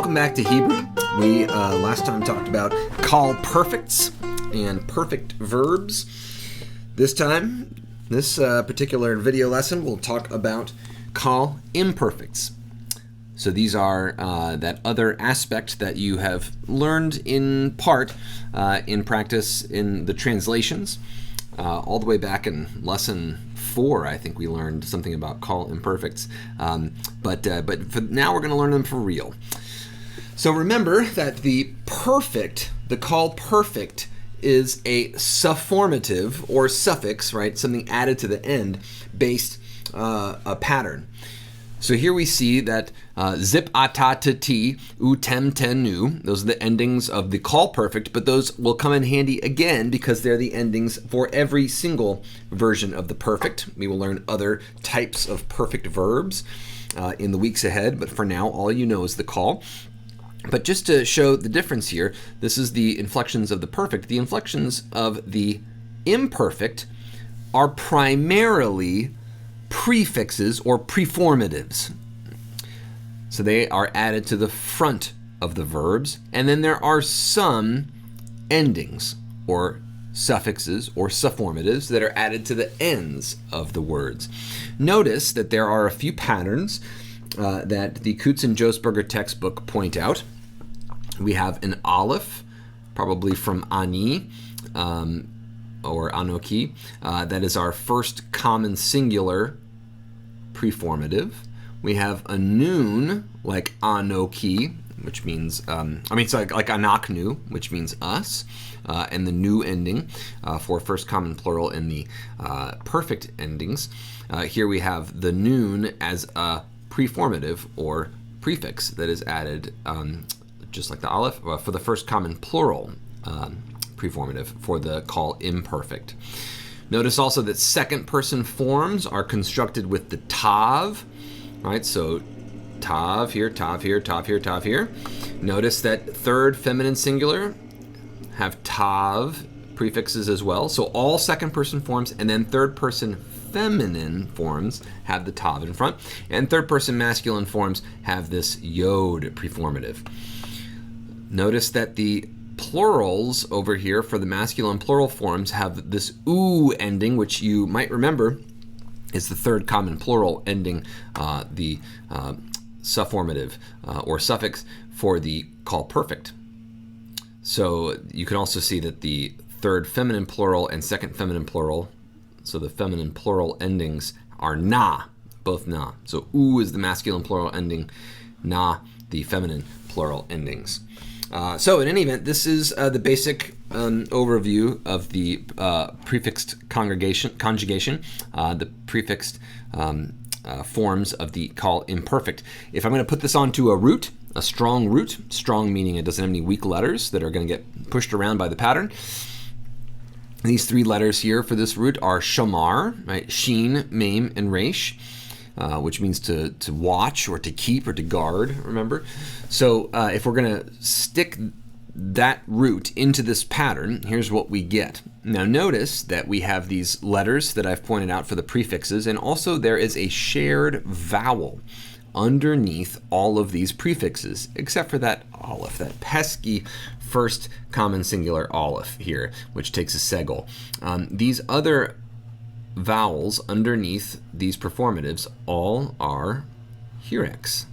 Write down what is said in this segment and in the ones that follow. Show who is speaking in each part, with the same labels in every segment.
Speaker 1: welcome back to Hebrew. We last time talked about Qal perfects and perfect verbs. This time, this particular video lesson, we'll talk about Qal imperfects. So these are that other aspect that you have learned in part in practice in the translations. All the way back in lesson 4, I think we learned something about Qal imperfects. But for now, we're going to learn them for real. So remember that the Qal perfect, is a sufformative or suffix, right? Something added to the end based a pattern. So here we see that zip atatati utem tenu, those are the endings of the Qal perfect, but those will come in handy again because they're the endings for every single version of the perfect. We will learn other types of perfect verbs in the weeks ahead, but for now, all you know is the Qal. But just to show the difference here, this is the inflections of the perfect. The inflections of the imperfect are primarily prefixes or preformatives. So they are added to the front of the verbs, and then there are some endings or suffixes or sufformatives that are added to the ends of the words. Notice that there are a few patterns that the Kutz and Josberger textbook point out. We have an aleph, probably from ani, or anoki, that is our first common singular preformative. We have a noon, like anoki, which means, like anaknu, which means us, and the nu ending for first common plural in the perfect endings. Here we have the noon as a preformative or prefix that is added, just like the aleph, for the first common plural preformative for the Qal imperfect. Notice also that second person forms are constructed with the tav, right? So tav here, tav here, tav here, tav here. Notice that third feminine singular have tav prefixes as well. So all second person forms and then third person feminine forms have the tav in front, and third person masculine forms have this yod preformative. Notice that the plurals over here for the masculine plural forms have this oo ending, which you might remember is the third common plural ending, the sufformative or suffix for the Qal perfect. So you can also see that the third feminine plural and second feminine plural, so the feminine plural endings are na, both na. So oo is the masculine plural ending, na the feminine plural endings. So in any event, this is the basic overview of the prefixed conjugation, the prefixed forms of the Qal imperfect. If I'm going to put this onto a root, a strong root, strong meaning it doesn't have any weak letters that are going to get pushed around by the pattern. These three letters here for this root are shamar, right? Shin, mem, and resh. Which means to watch or to keep or to guard, remember? So if we're going to stick that root into this pattern, here's what we get. Now notice that we have these letters that I've pointed out for the prefixes, and also there is a shared vowel underneath all of these prefixes, except for that aleph, that pesky first common singular aleph here, which takes a segel. These other vowels underneath these performatives all are hireks.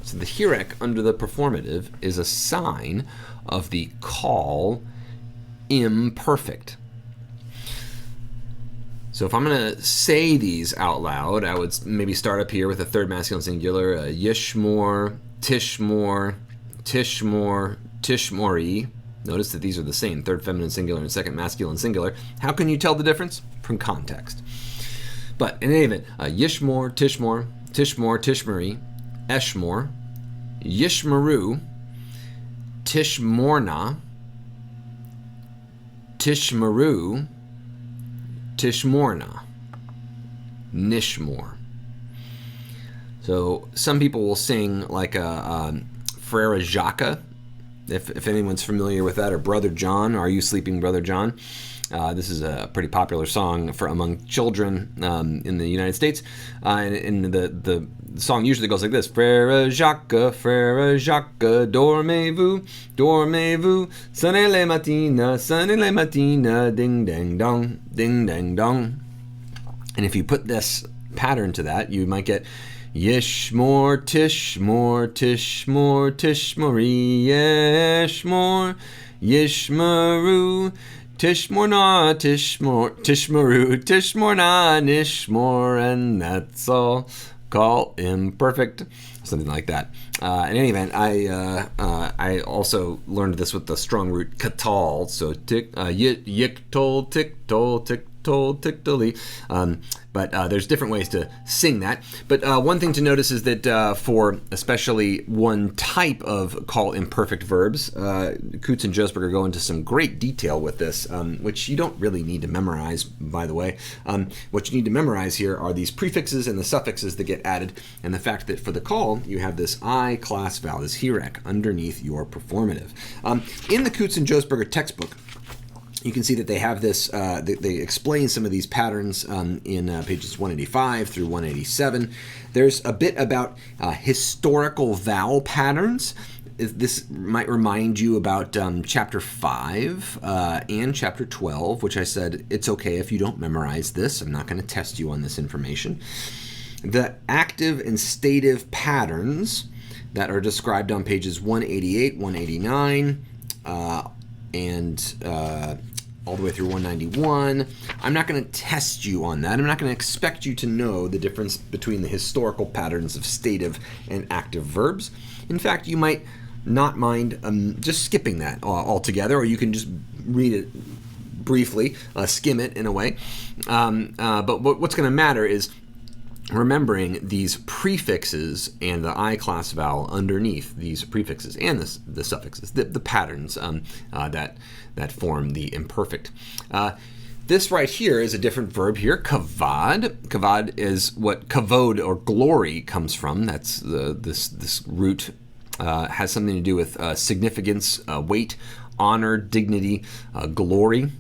Speaker 1: So the hirek under the performative is a sign of the Qal imperfect. So if I'm going to say these out loud, I would maybe start up here with a third masculine singular, yishmor, tishmor, tishmor, tishmori. Notice that these are the same, third feminine singular and second masculine singular. How can you tell the difference? From context. But in any event, yishmor, tishmor, tishmor, tishmori, eshmor, yishmaru, tishmorna, tishmaru, tishmorna, nishmor. So some people will sing like a Frere Jacques, if anyone's familiar with that, or Brother John, Are You Sleeping, Brother John? This is a pretty popular song among children in the United States. And the song usually goes like this: Frère Jacques, dormez-vous, dormez-vous, sonnez les matines, ding dang dong, ding dang dong. And if you put this pattern to that, you might get Yishmor, Tishmor, Tishmor, Tishmori, Yeshmor, Yishmaru, Tishmor na, Tishmor, Tishmaru, Tishmor na, Nishmor, and that's all. Qal Imperfect, something like that. In any event, I also learned this with the strong root katal, so tik, yiktol, tiktol, tiktol, tiktoli. But there's different ways to sing that. But one thing to notice is that for especially one type of Qal imperfect verbs, Coutts and Joesberger go into some great detail with this, which you don't really need to memorize, by the way. What you need to memorize here are these prefixes and the suffixes that get added, and the fact that for the Qal, you have this I class vowel, this hirek, underneath your performative. In the Coutts and Joesberger textbook, you can see that they have this, they explain some of these patterns in pages 185 through 187. There's a bit about historical vowel patterns. This might remind you about chapter 5 and chapter 12, which I said it's okay if you don't memorize this. I'm not going to test you on this information. The active and stative patterns that are described on pages 188, 189, and all the way through 191. I'm not going to test you on that. I'm not going to expect you to know the difference between the historical patterns of stative and active verbs. In fact, you might not mind just skipping that altogether, or you can just read it briefly, skim it in a way. But what's going to matter is remembering these prefixes and the I class vowel underneath these prefixes and the suffixes, the patterns that form the imperfect. This right here is a different verb here, kavod. Kavod is what kavod or glory comes from. That's this root has something to do with significance, weight, honor, dignity, glory.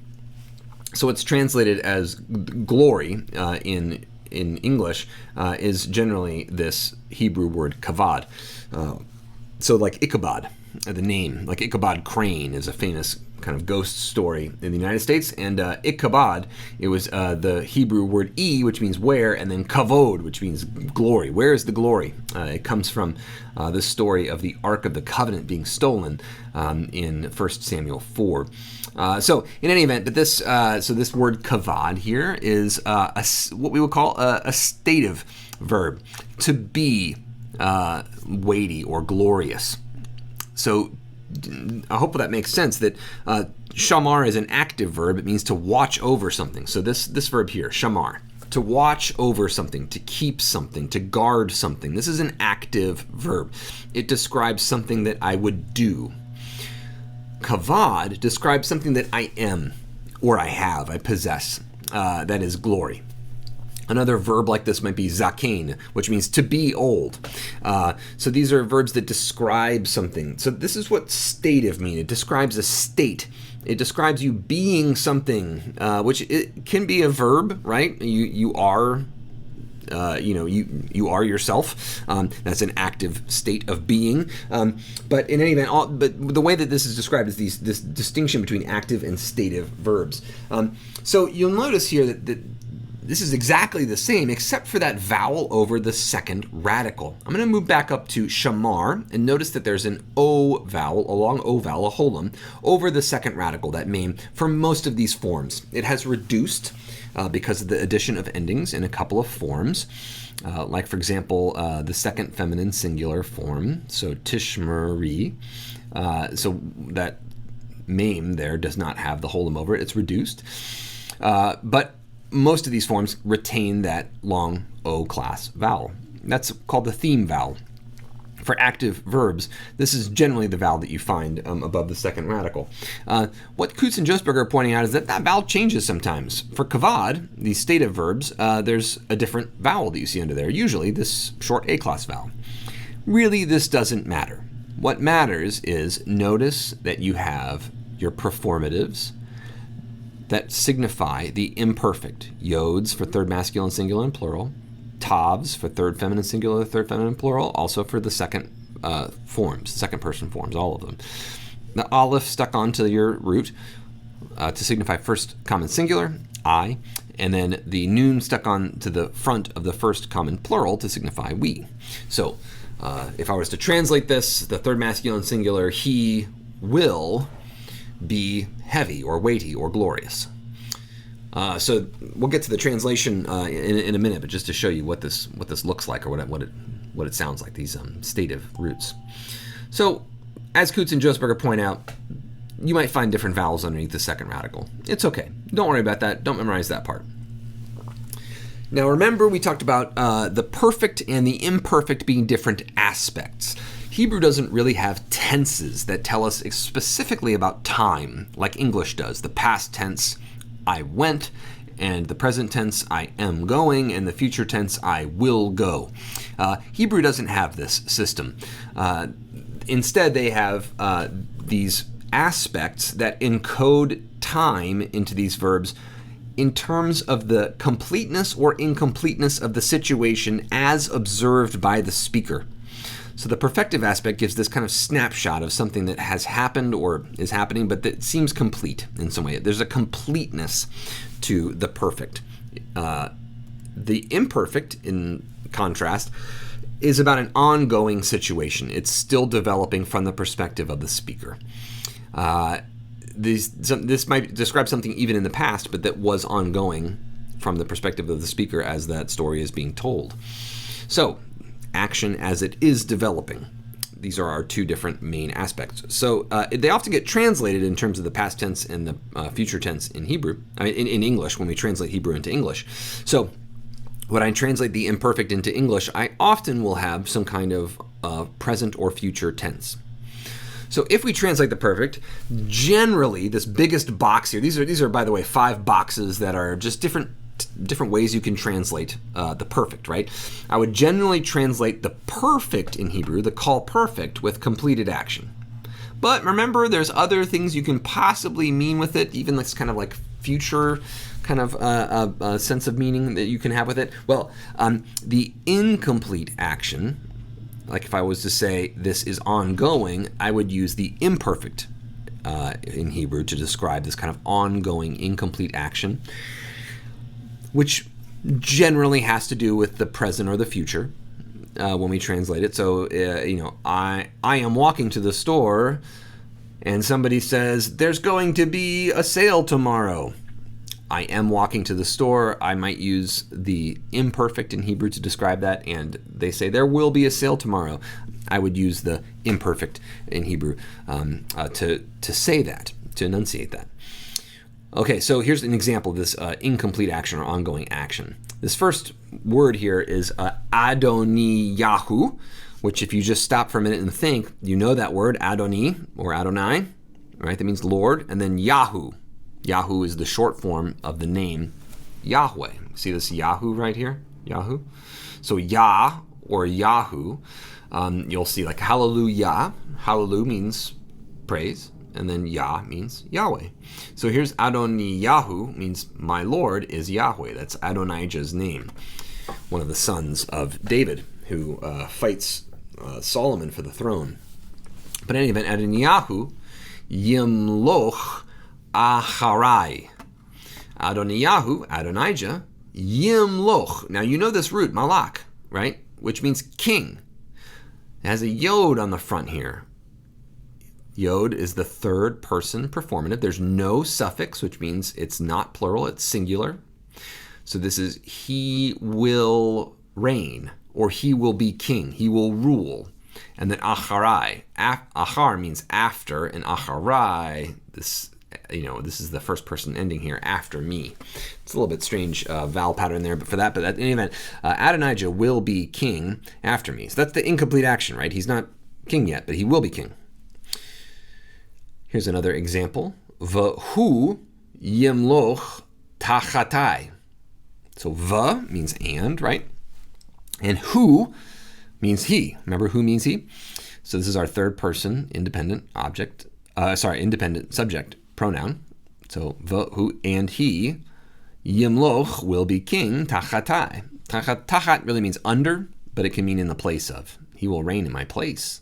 Speaker 1: So it's translated as glory in English is generally this Hebrew word kavod. So like Ichabod, the name, like Ichabod Crane is a famous kind of ghost story in the United States, and Ichabod, it was the Hebrew word which means where, and then kavod, which means glory. Where is the glory? It comes from the story of the Ark of the Covenant being stolen in 1 Samuel 4. So in any event, but this word kavod here is what we would call a stative verb, to be weighty or glorious. So I hope that makes sense, that shamar is an active verb. It means to watch over something. So this verb here, shamar, to watch over something, to keep something, to guard something. This is an active verb. It describes something that I would do. Kavod describes something that I am, or I have, I possess. That is glory. Another verb like this might be zakein, which means to be old. So these are verbs that describe something. So this is what stative means. It describes a state. It describes you being something, which it can be a verb, right? You are. You are yourself. That's an active state of being. But in any event, but the way that this is described is this distinction between active and stative verbs. So you'll notice here that this is exactly the same, except for that vowel over the second radical. I'm going to move back up to shamar, and notice that there's an O vowel, a long O vowel, a holum, over the second radical, that meme, for most of these forms. It has reduced because of the addition of endings in a couple of forms, like, for example, the second feminine singular form, so tishmeri. So that meme there does not have the holum over it. It's reduced. But most of these forms retain that long O class vowel. That's called the theme vowel. For active verbs, this is generally the vowel that you find above the second radical. What Coutts and Joesberger are pointing out is that vowel changes sometimes. For kavod, these stative verbs, there's a different vowel that you see under there, usually this short A class vowel. Really, this doesn't matter. What matters is notice that you have your performatives that signify the imperfect. Yods for third masculine singular and plural. Tavs for third feminine singular, third feminine plural. Also for the second forms, second person forms, all of them. The aleph stuck onto your root to signify first common singular, I, and then the noon stuck on to the front of the first common plural to signify we. So if I was to translate this, the third masculine singular, he will be heavy or weighty or glorious. So we'll get to the translation in a minute, but just to show you what this looks like or what it sounds like, these stative roots. So as Coutts and Joesberger point out, you might find different vowels underneath the second radical. It's okay. Don't worry about that. Don't memorize that part. Now remember, we talked about the perfect and the imperfect being different aspects. Hebrew doesn't really have tenses that tell us specifically about time like English does. The past tense, I went, and the present tense, I am going, and the future tense, I will go. Hebrew doesn't have this system. Instead, they have these aspects that encode time into these verbs in terms of the completeness or incompleteness of the situation as observed by the speaker. So the perfective aspect gives this kind of snapshot of something that has happened or is happening, but that seems complete in some way. There's a completeness to the perfect. The imperfect, in contrast, is about an ongoing situation. It's still developing from the perspective of the speaker. This might describe something even in the past, but that was ongoing from the perspective of the speaker as that story is being told. So, action as it is developing. These are our two different main aspects. So they often get translated in terms of the past tense and the future tense in Hebrew, in English, when we translate Hebrew into English. So when I translate the imperfect into English, I often will have some kind of present or future tense. So if we translate the perfect, generally this biggest box here, these are by the way 5 boxes that are just different ways you can translate the perfect, right? I would generally translate the perfect in Hebrew, the Qal Perfect, with completed action. But remember, there's other things you can possibly mean with it, even this kind of like future kind of sense of meaning that you can have with it. Well, the incomplete action, like if I was to say this is ongoing, I would use the imperfect in Hebrew to describe this kind of ongoing, incomplete action, which generally has to do with the present or the future when we translate it. So, I am walking to the store and somebody says, there's going to be a sale tomorrow. I am walking to the store. I might use the imperfect in Hebrew to describe that, and they say there will be a sale tomorrow. I would use the imperfect in Hebrew to say that, to enunciate that. Okay, so here's an example of this incomplete action or ongoing action. This first word here is Adoniyahu, which if you just stop for a minute and think, you know that word, Adoni or Adonai, right? That means Lord, and then Yahu. Yahu is the short form of the name Yahweh. See this Yahu right here? Yahu. So Yah or Yahu, you'll see like hallelujah. Hallelujah means praise, and then Yah means Yahweh. So here's Adoniyahu, means my Lord is Yahweh. That's Adonijah's name, one of the sons of David who fights Solomon for the throne. But in any event, Adoniyahu Yimloch Acharai. Adoniyahu, Adonijah, Yimloch. Now you know this root, malak, right? Which means king. It has a yod on the front here. Yod is the third person performative. There's no suffix, which means it's not plural, it's singular. So this is he will reign, or he will be king, he will rule. And then acharai. Achar means after, and acharai, this is the first person ending here, after me. It's a little bit strange vowel pattern there, but in any event, Adonijah will be king after me. So that's the incomplete action, right? He's not king yet, but he will be king. Here's another example. V'hu yimloch tachatai. So va means and, right? And hu means he. Remember, who means he? So this is our third person independent subject pronoun. So, and he, Yimloch, will be king, tachatai. Tachat really means under, but it can mean in the place of. He will reign in my place.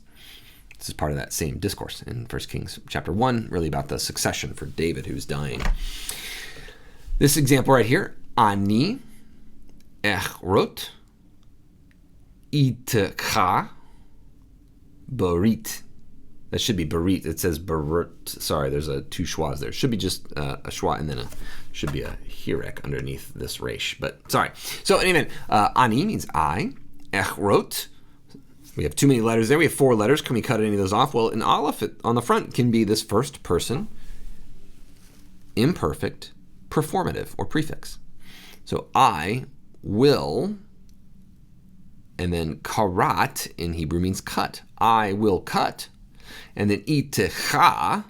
Speaker 1: This is part of that same discourse in 1 Kings chapter 1, really about the succession for David who's dying. This example right here, Ani echrot itcha barit. That should be barit. It says barut. Sorry, there's two schwas there. It should be just a schwa and then should be a hirek underneath this resh. But sorry. So anyway, ani means I. Echrot. We have too many letters there. We have 4 letters. Can we cut any of those off? Well, an aleph on the front can be this first person imperfect performative or prefix. So I will, and then karat in Hebrew means cut. I will cut. And then itecha,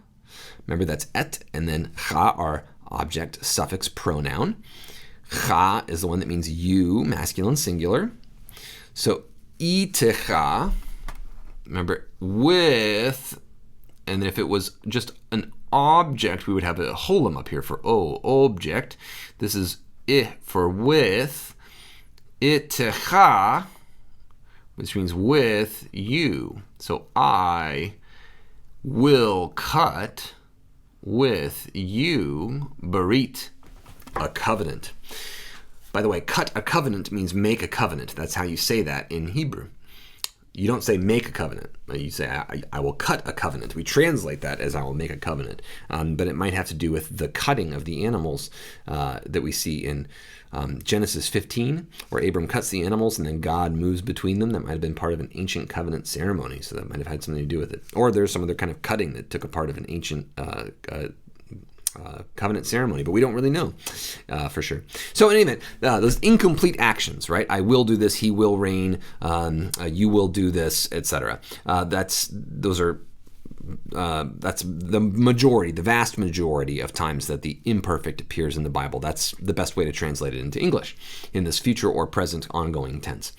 Speaker 1: remember that's et, and then cha are object, suffix, pronoun. Cha is the one that means you, masculine, singular. So itecha, remember, with, and then if it was just an object, we would have a holum up here for object. This is for with. Itecha, which means with you. So I will cut with you, barit, a covenant. By the way, cut a covenant means make a covenant. That's how you say that in Hebrew. You don't say make a covenant. You say I will cut a covenant. We translate that as I will make a covenant. But it might have to do with the cutting of the animals that we see in Genesis 15, where Abram cuts the animals and then God moves between them. That might have been part of an ancient covenant ceremony, so that might have had something to do with it. Or there's some other kind of cutting that took a part of an ancient covenant ceremony, but we don't really know for sure. So in any event, those incomplete actions, right? I will do this, he will reign, you will do this, etc. That's the majority, the vast majority of times that the imperfect appears in the Bible. That's the best way to translate it into English in this future or present ongoing tense.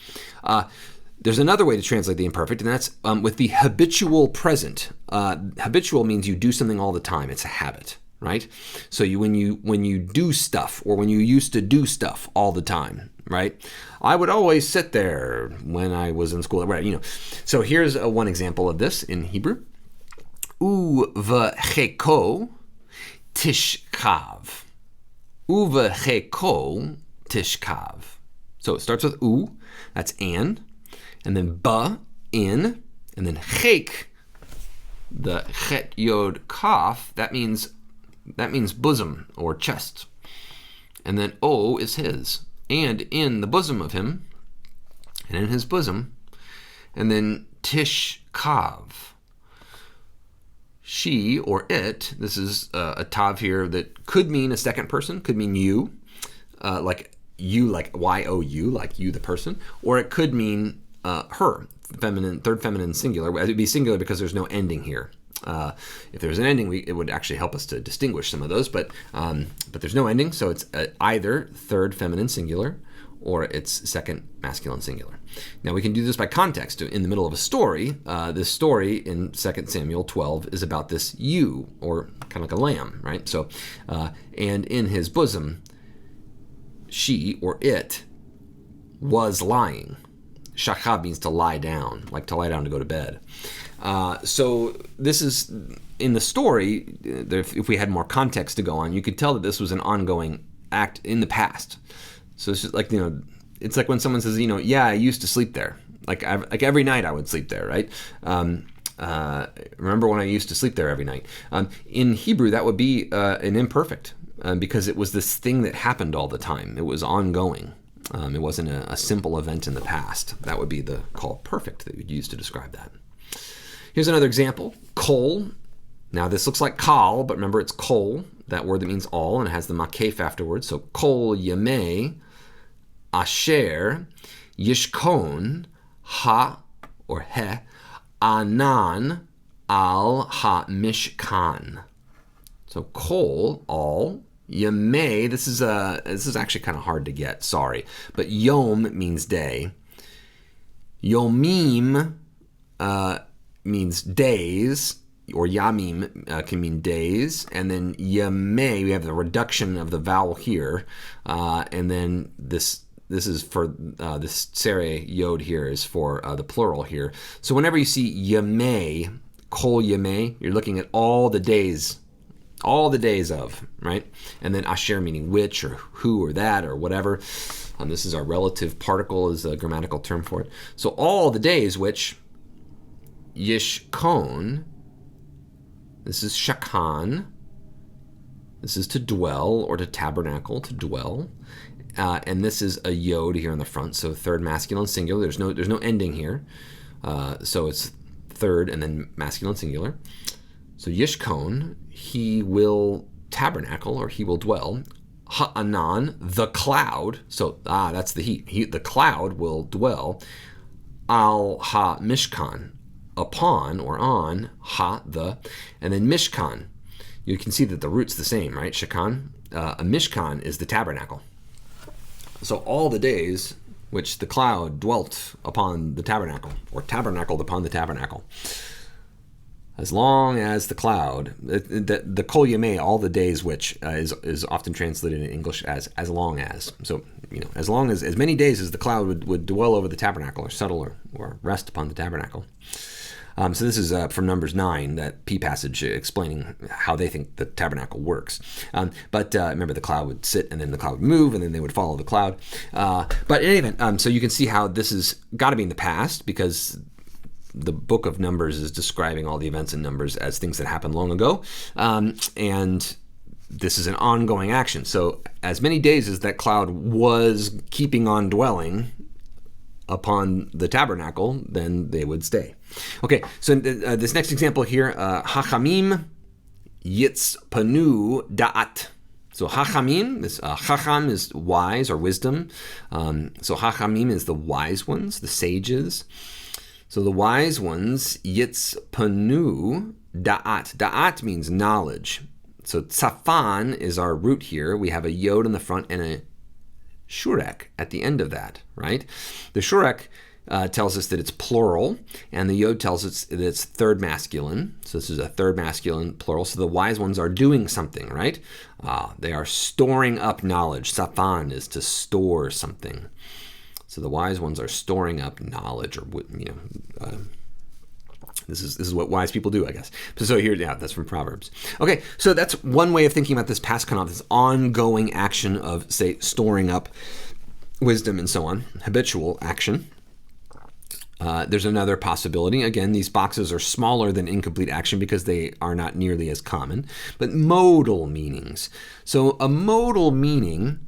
Speaker 1: There's another way to translate the imperfect, and that's with the habitual present. Habitual means you do something all the time. It's a habit, right? So when you do stuff, or when you used to do stuff all the time, right? I would always sit there when I was in school, right? So here's one example of this in Hebrew. Uvecheko tishkav. Uvecheko tishkav. So it starts with u, that's and then ba, in, and then chek, the chet yod kaf, that means bosom or chest. And then o is his, and in the bosom of him, and in his bosom, and then tishkav. She or it, this is a tav here that could mean a second person, could mean you, like Y-O-U, like you the person, or it could mean her, feminine, third feminine singular. It would be singular because there's no ending here. If there was an ending, it would actually help us to distinguish some of those, but there's no ending, so it's either third feminine singular or it's second masculine singular. Now we can do this by context. In the middle of a story, this story in 2 Samuel 12 is about this ewe, or kind of like a lamb, right? So, and in his bosom, she or it was lying. Shachab means to lie down, like to lie down to go to bed. So this is, in the story, if we had more context to go on, you could tell that this was an ongoing act in the past. So it's just like, it's like when someone says, yeah, I used to sleep there. Like every night I would sleep there, right? Remember when I used to sleep there every night? In Hebrew, that would be an imperfect because it was this thing that happened all the time. It was ongoing. It wasn't a simple event in the past. That would be the Qal Perfect that you'd use to describe that. Here's another example. Kol. Now this looks like kal, but remember it's kol, that word that means all, and it has the makef afterwards. So kol yemei asher yishkon ha, or he, anan al ha mishkan. So kol, all. Yemei, this is actually kind of hard to get, sorry. But yom means day. Yomim means days. or yamim can mean days, and then yamei, we have the reduction of the vowel here, and then this is for this sere yod here is for the plural here. So whenever you see yamei, kol yamei, you're looking at all the days of, right? And then asher meaning which or who or that or whatever. This is our relative particle, is a grammatical term for it. So all the days which yishkon, this is shakan, this is to dwell or to tabernacle, to dwell. And this is a yod here in the front, so third masculine singular. There's no ending here. So it's third and then masculine singular. So yishkon, he will tabernacle or he will dwell. Ha'anan, the cloud. So that's the heat. The cloud will dwell. Al ha-mishkan, upon or on, the, and then mishkan. You can see that the root's the same, right? Shakan. A mishkan is the tabernacle. So all the days which the cloud dwelt upon the tabernacle, or tabernacled upon the tabernacle. As long as the cloud, the kol yamei, all the days which is often translated in English as long as. So, as long as many days as the cloud would dwell over the tabernacle or settle or rest upon the tabernacle. So this is from Numbers 9, that P passage explaining how they think the tabernacle works. But remember, the cloud would sit and then the cloud would move and then they would follow the cloud. But in any event, so you can see how this has got to be in the past, because the book of Numbers is describing all the events in Numbers as things that happened long ago. And this is an ongoing action. So as many days as that cloud was keeping on dwelling upon the tabernacle, then they would stay. Okay, so this next example here, Hachamim yitzpanu da'at. So Hachamim, this Chacham is wise or wisdom. So Hachamim is the wise ones, the sages. So the wise ones, yitzpanu da'at. Da'at means knowledge. So tzafan is our root here. We have a yod in the front and a shurek at the end of that, right? The shurek tells us that it's plural, and the yod tells us that it's third masculine. So this is a third masculine plural. So the wise ones are doing something, right? They are storing up knowledge. Tzafan is to store something. So the wise ones are storing up knowledge, or this is what wise people do, I guess. So here, that's from Proverbs. Okay, so that's one way of thinking about this paskanov, this ongoing action of, say, storing up wisdom and so on, habitual action. There's another possibility. Again, these boxes are smaller than incomplete action because they are not nearly as common. But modal meanings. So a modal meaning,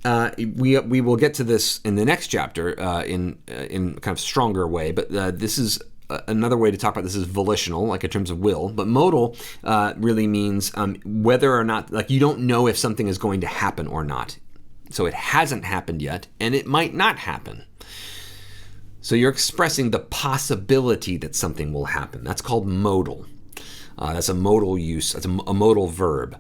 Speaker 1: we will get to this in the next chapter in kind of stronger way, but this is another way to talk about this is volitional, like in terms of will. But modal really means whether or not, like, you don't know if something is going to happen or not. So it hasn't happened yet, and it might not happen. So you're expressing the possibility that something will happen. That's called modal. That's a modal use. That's a modal verb.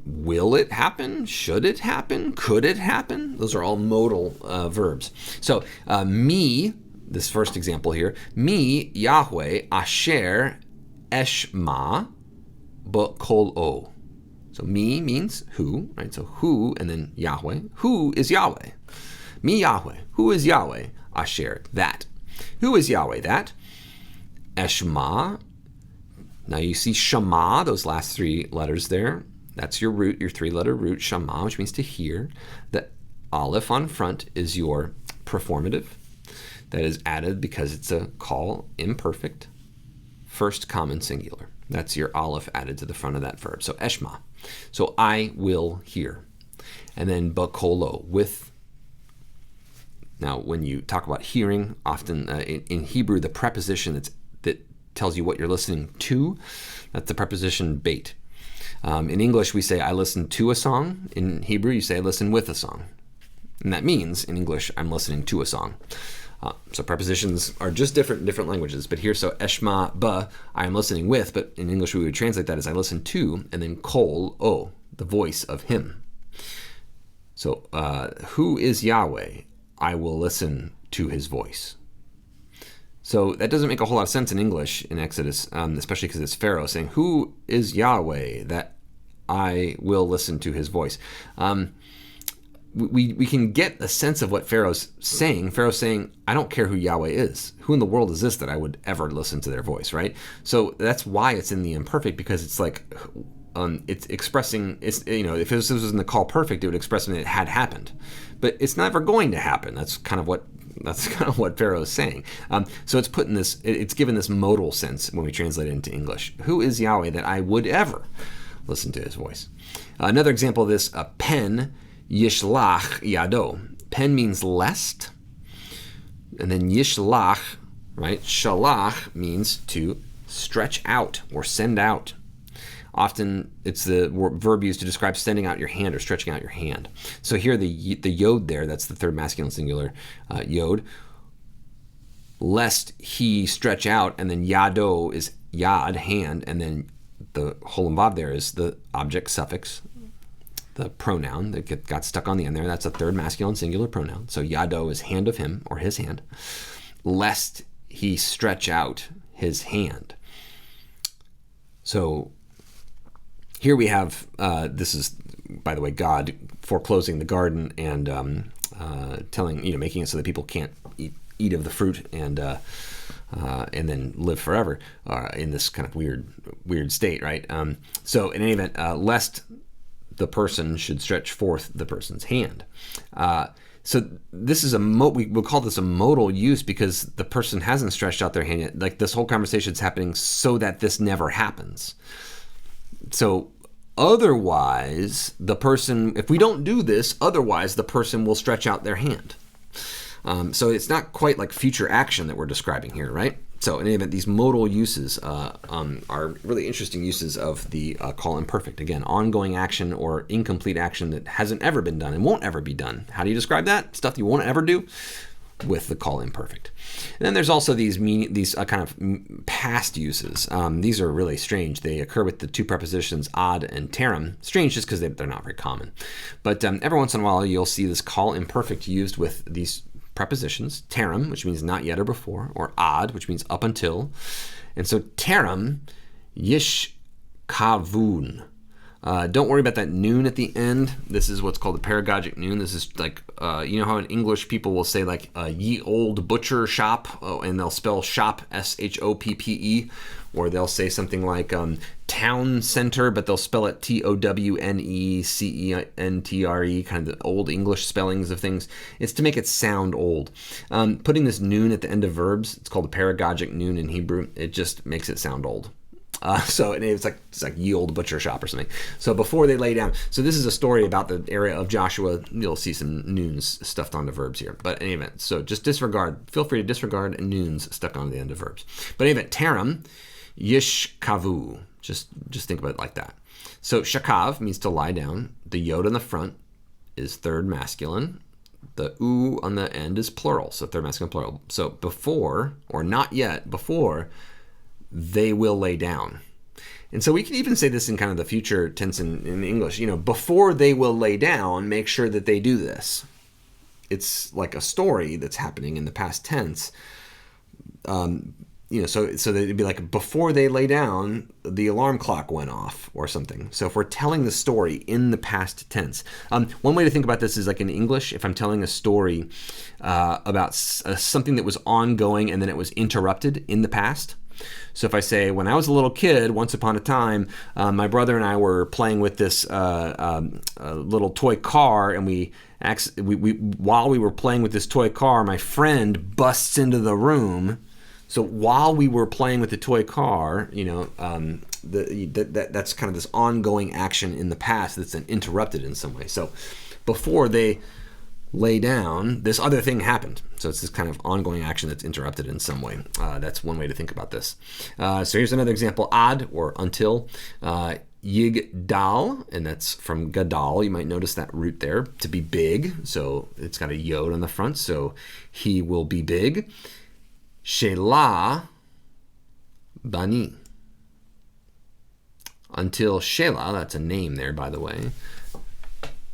Speaker 1: Will it happen? Should it happen? Could it happen? Those are all modal verbs. So me, this first example here, me, Yahweh, asher eshma b'kol o. So me means who, right? So who, and then Yahweh. Who is Yahweh? Me, Yahweh. Who is Yahweh? Asher, that. Who is Yahweh? That. Eshma. Now you see Shema, those last three letters there. That's your root, your three-letter root, Shema, which means to hear. The aleph on front is your performative. That is added because it's a Qal Imperfect, first common singular. That's your aleph added to the front of that verb. So Eshma. So I will hear. And then B'kolo, with. Now, when you talk about hearing, often in Hebrew, the preposition that tells you what you're listening to, that's the preposition beit. In English, we say, I listen to a song. In Hebrew, you say, I listen with a song. And that means, in English, I'm listening to a song. So prepositions are just different in different languages. But here, so eshma ba, I am listening with, but in English, we would translate that as I listen to, and then kol o, the voice of him. So who is Yahweh? I will listen to his voice. So that doesn't make a whole lot of sense in English in Exodus, especially because it's Pharaoh saying, "Who is Yahweh that I will listen to his voice?" We can get a sense of what Pharaoh's saying. Pharaoh's saying, "I don't care who Yahweh is. Who in the world is this that I would ever listen to their voice?" Right? So that's why it's in the imperfect, because it's like it's expressing. If this was in the Qal Perfect, it would express something that had happened, but it's never going to happen. That's kind of what Pharaoh is saying. So it's put in this. It's given this modal sense when we translate it into English. Who is Yahweh that I would ever listen to his voice? Another example of this: pen yishlach yado. Pen means lest, and then yishlach, right? Shalach means to stretch out or send out. Often it's the verb used to describe sending out your hand or stretching out your hand. So here the yod there, that's the third masculine singular yod. Lest he stretch out, and then yado is yad, hand, and then the whole vav there is the object suffix, the pronoun that got stuck on the end there. That's a third masculine singular pronoun. So yado is hand of him or his hand. Lest he stretch out his hand. So here we have, this is, by the way, God foreclosing the garden and making it so that people can't eat of the fruit and then live forever in this kind of weird state, right? So in any event, lest the person should stretch forth the person's hand. So this is we will call this a modal use because the person hasn't stretched out their hand yet. Like this whole conversation is happening so that this never happens. So otherwise, if we don't do this, otherwise the person will stretch out their hand. So it's not quite like future action that we're describing here, right? So in any event, these modal uses are really interesting uses of the Qal Imperfect. Again, ongoing action or incomplete action that hasn't ever been done and won't ever be done. How do you describe that? Stuff you won't ever do? With the Qal Imperfect. And then there's also these kind of past uses. These are really strange. They occur with the two prepositions ad and terim. Strange just because they're not very common. But every once in a while you'll see this Qal Imperfect used with these prepositions. Terim, which means not yet or before, or ad, which means up until. And so terim, yish kavun. Don't worry about that noon at the end. This is what's called the paragogic noon. This is like, you know how in English people will say like ye old butcher shop, and they'll spell shop S-H-O-P-P-E, or they'll say something like town center, but they'll spell it T-O-W-N-E-C-E-N-T-R-E, kind of the old English spellings of things. It's to make it sound old. Putting this noon at the end of verbs, it's called the paragogic noon in Hebrew. It just makes it sound old. So it's like ye old butcher shop or something. So before they lay down. So this is a story about the area of Joshua. You'll see some noons stuffed onto verbs here. But in any event, so just disregard. Feel free to disregard noons stuck on the end of verbs. But in any event, terim, yish kavu. Just think about it like that. So shakav means to lie down. The yod on the front is third masculine. The u on the end is plural. So third masculine plural. So before, or not yet, before they will lay down. And so we can even say this in kind of the future tense in English. Before they will lay down, make sure that they do this. It's like a story that's happening in the past tense. So that it'd be like before they lay down, the alarm clock went off or something. So if we're telling the story in the past tense, one way to think about this is like in English, if I'm telling a story about something that was ongoing and then it was interrupted in the past. So if I say, when I was a little kid, once upon a time, my brother and I were playing with this little toy car, and we while we were playing with this toy car, my friend busts into the room. So while we were playing with the toy car, that's kind of this ongoing action in the past that's interrupted in some way. So before they lay down, this other thing happened. So it's this kind of ongoing action that's interrupted in some way. That's one way to think about this. So here's another example, ad, or until. Yigdal, and that's from gadal. You might notice that root there, to be big. So it's got a yod on the front, so he will be big. Shelah bani. Until Shelah, that's a name there, by the way.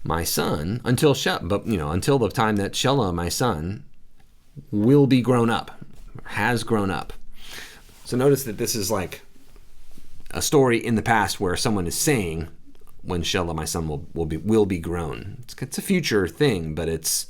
Speaker 1: My son, until the time that Shelah, my son, will be grown up. has grown up. So notice that this is like a story in the past where someone is saying, when Shelah, my son, will be grown. It's a future thing, but it's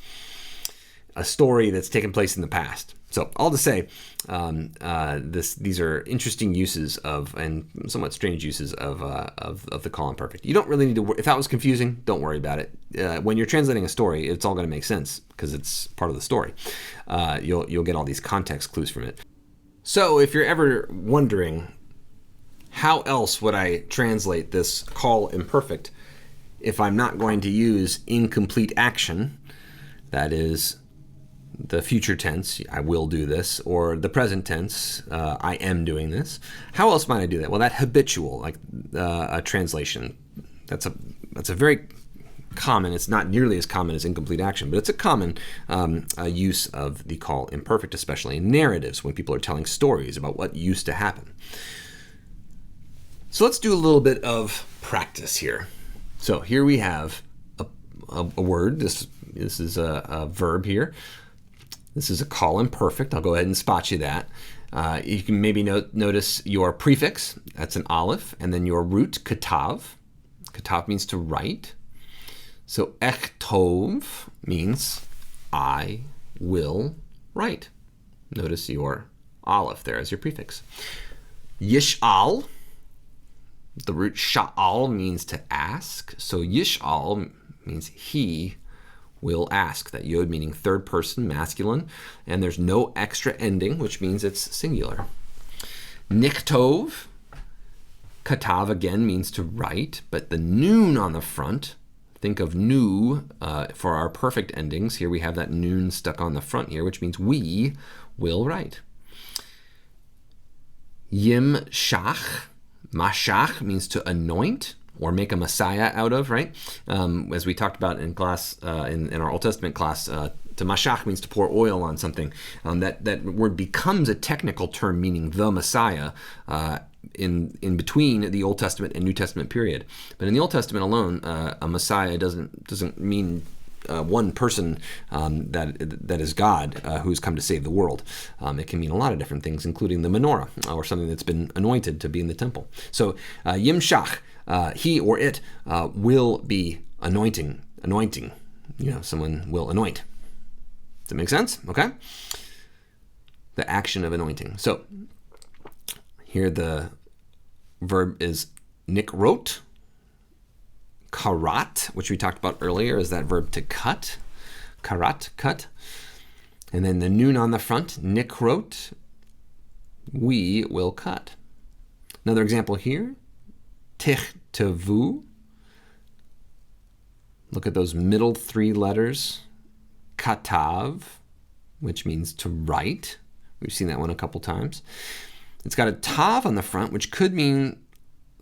Speaker 1: a story that's taken place in the past. So all to say, these are interesting uses of, and somewhat strange uses of the Qal Imperfect. You don't really need to. If that was confusing, don't worry about it. When you're translating a story, it's all going to make sense because it's part of the story. You'll get all these context clues from it. So if you're ever wondering, how else would I translate this Qal Imperfect if I'm not going to use incomplete action, that is the future tense, I will do this, or the present tense, I am doing this? How else might I do that? Well, that habitual, like a translation, that's a very common, it's not nearly as common as incomplete action, but it's a common use of the Qal Imperfect, especially in narratives when people are telling stories about what used to happen. So let's do a little bit of practice here. So here we have a word. This is a verb here. This is a Qal Imperfect. I'll go ahead and spot you that. You can maybe notice your prefix. That's an aleph. And then your root, katav. Katav means to write. So echtov means I will write. Notice your aleph there as your prefix. Yish'al. The root sha'al means to ask. So yish'al means he will ask. That yod meaning third person, masculine. And there's no extra ending, which means it's singular. Niktov, katav again means to write, but the noon on the front, think of nu for our perfect endings. Here we have that noon stuck on the front here, which means we will write. Yim shach. Mashach means to anoint or make a Messiah out of, right? As we talked about in class, in our Old Testament class, to mashach means to pour oil on something. That word becomes a technical term meaning the Messiah in between the Old Testament and New Testament period. But in the Old Testament alone, a Messiah doesn't mean one person that is God who's come to save the world. It can mean a lot of different things, including the menorah or something that's been anointed to be in the temple. So yimshach, he or it will be anointing. Someone will anoint. Does that make sense? Okay. The action of anointing. So here the verb is nikrot. Karat, which we talked about earlier, is that verb to cut. Karat, cut. And then the noon on the front, nikrot, we will cut. Another example here, tichtavu. Look at those middle three letters. Katav, which means to write. We've seen that one a couple times. It's got a tav on the front, which could mean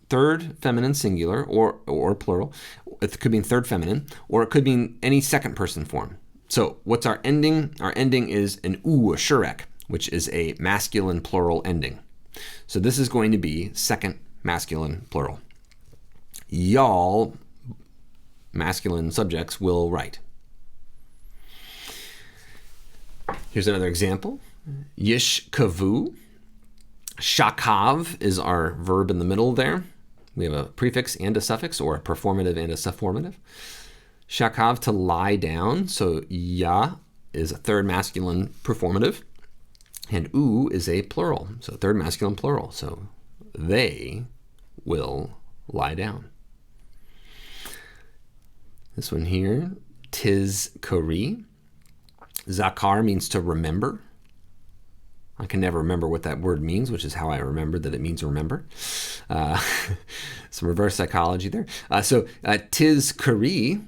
Speaker 1: third feminine singular or plural. It could mean third feminine, or it could mean any second person form. So what's our ending? Our ending is an a shurek, which is a masculine plural ending. So this is going to be second masculine plural. Y'all, masculine subjects, will write. Here's another example. Yishkavu. Shakav is our verb in the middle there. We have a prefix and a suffix, or a performative and a sufformative. Shakav, to lie down. So ya is a third masculine performative, and u is a plural, so third masculine plural. So they will lie down. This one here, tiz kari. Zakar means to remember. I can never remember what that word means, which is how I remembered that it means remember. Some reverse psychology there. So tiz kari,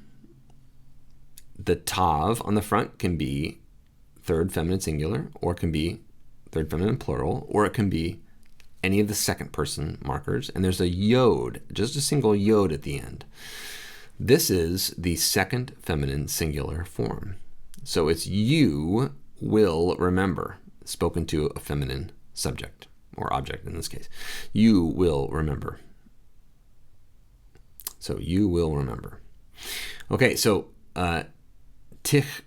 Speaker 1: the tav on the front can be third feminine singular, or it can be third feminine plural, or it can be any of the second person markers. And there's a yod, just a single yod at the end. This is the second feminine singular form. So it's you will remember, spoken to a feminine subject, or object in this case. You will remember. So you will remember. Okay, so tichratu,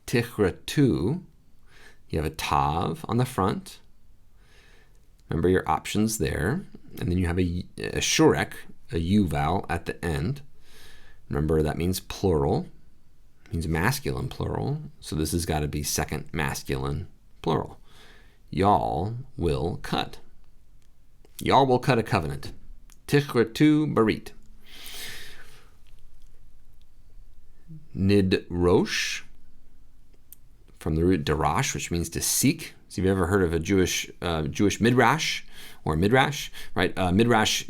Speaker 1: Tichratu, you have a tav on the front. Remember your options there. And then you have a shurek, a u vowel at the end. Remember that means plural. It means masculine plural. So this has got to be second masculine plural. Y'all will cut. Y'all will cut a covenant. Tichratu barit. Nidrosh, from the root darash, which means to seek. So if you've ever heard of a Jewish midrash or midrash, right? Midrash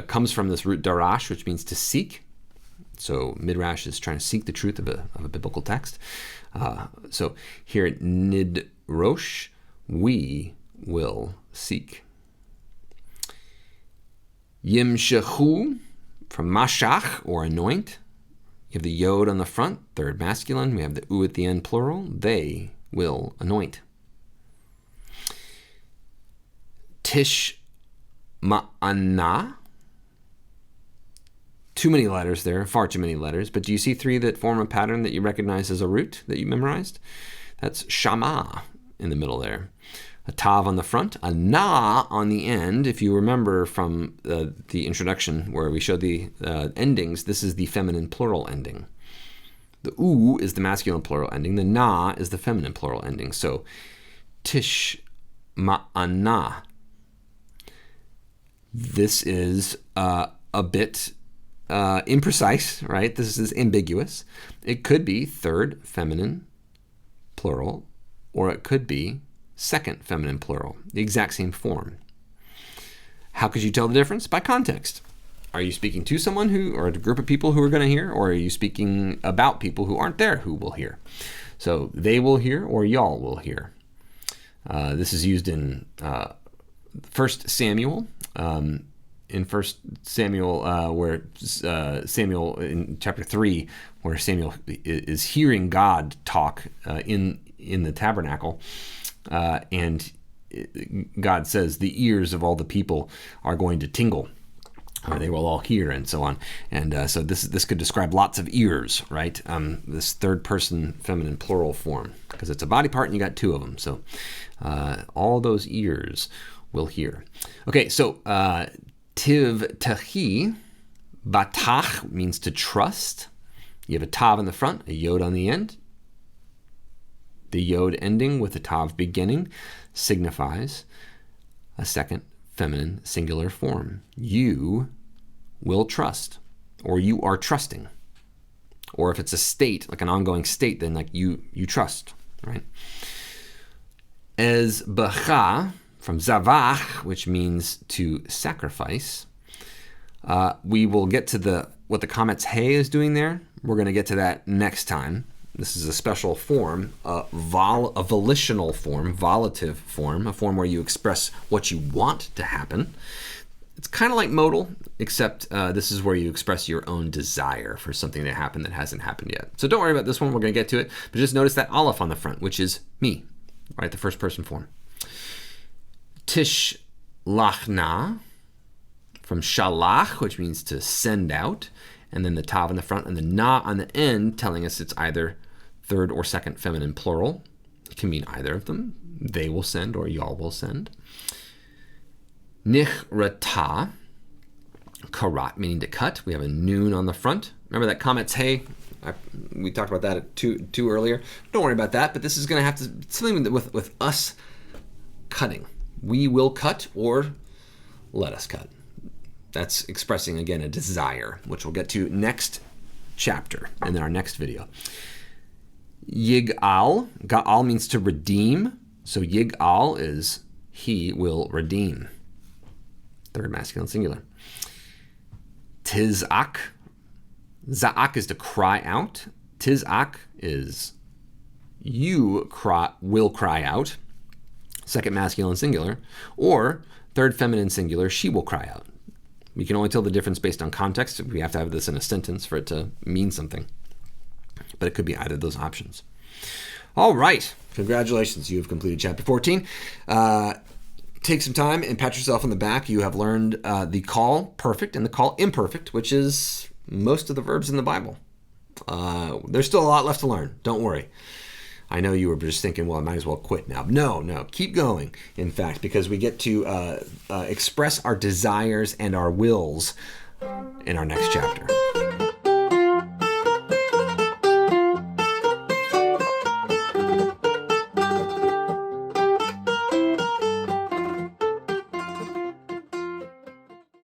Speaker 1: comes from this root darash, which means to seek. So midrash is trying to seek the truth of a biblical text. So here at nidrosh, we will seek. Yimshechu, from mashach, or anoint. You have the yod on the front, third masculine. We have the u at the end, plural. They will anoint. Tish ma'ana. Too many letters there, far too many letters. But do you see three that form a pattern that you recognize as a root that you memorized? That's shama in the middle there. A tav on the front, a na on the end. If you remember from the introduction where we showed the endings, this is the feminine plural ending. The u is the masculine plural ending. The na is the feminine plural ending. So tish ma'ana. This is a bit imprecise, right? This is ambiguous. It could be third feminine plural, or it could be second feminine plural, the exact same form. How could you tell the difference? By context. Are you speaking to someone or a group of people who are going to hear, or are you speaking about people who aren't there who will hear? So they will hear, or y'all will hear. This is used in 1 Samuel. In 1 Samuel, where Samuel in chapter 3, where Samuel is hearing God talk in the tabernacle. And God says the ears of all the people are going to tingle, or they will all hear, and so on. And so this could describe lots of ears, right? This third person feminine plural form, because it's a body part and you got two of them. So all those ears will hear. Okay, so tiv tachi, batach means to trust. You have a tav in the front, a yod on the end. The yod ending with a tav beginning signifies a second feminine singular form. You will trust, or you are trusting. Or if it's a state, like an ongoing state, then like you trust, right? Ez bacha, from zavach, which means to sacrifice. We will get to what the comments hey is doing there. We're going to get to that next time. This is a special form, a volitional form, volitive form, a form where you express what you want to happen. It's kind of like modal, except this is where you express your own desire for something to happen that hasn't happened yet. So don't worry about this one. We're going to get to it. But just notice that aleph on the front, which is me, right? The first person form. Tish lachna, from shalach, which means to send out. And then the tav on the front and the na on the end, telling us it's either third or second feminine plural. It can mean either of them. They will send, or y'all will send. Nichrata, karat, meaning to cut. We have a noon on the front. Remember that comments hey? We talked about that at two earlier. Don't worry about that, but this is going to have to something with us cutting. We will cut, or let us cut. That's expressing, again, a desire, which we'll get to next chapter and in our next video. Yig'al. Ga'al means to redeem. So yig'al is he will redeem. Third masculine singular. Tizak. Za'ak is to cry out. Tizak is you will cry out. Second masculine singular. Or third feminine singular, she will cry out. We can only tell the difference based on context. We have to have this in a sentence for it to mean something. But it could be either of those options. All right. Congratulations. You have completed chapter 14. Take some time and pat yourself on the back. You have learned the Qal Perfect and the Qal Imperfect, which is most of the verbs in the Bible. There's still a lot left to learn. Don't worry. I know you were just thinking, well, I might as well quit now. No, keep going, in fact, because we get to express our desires and our wills in our next chapter.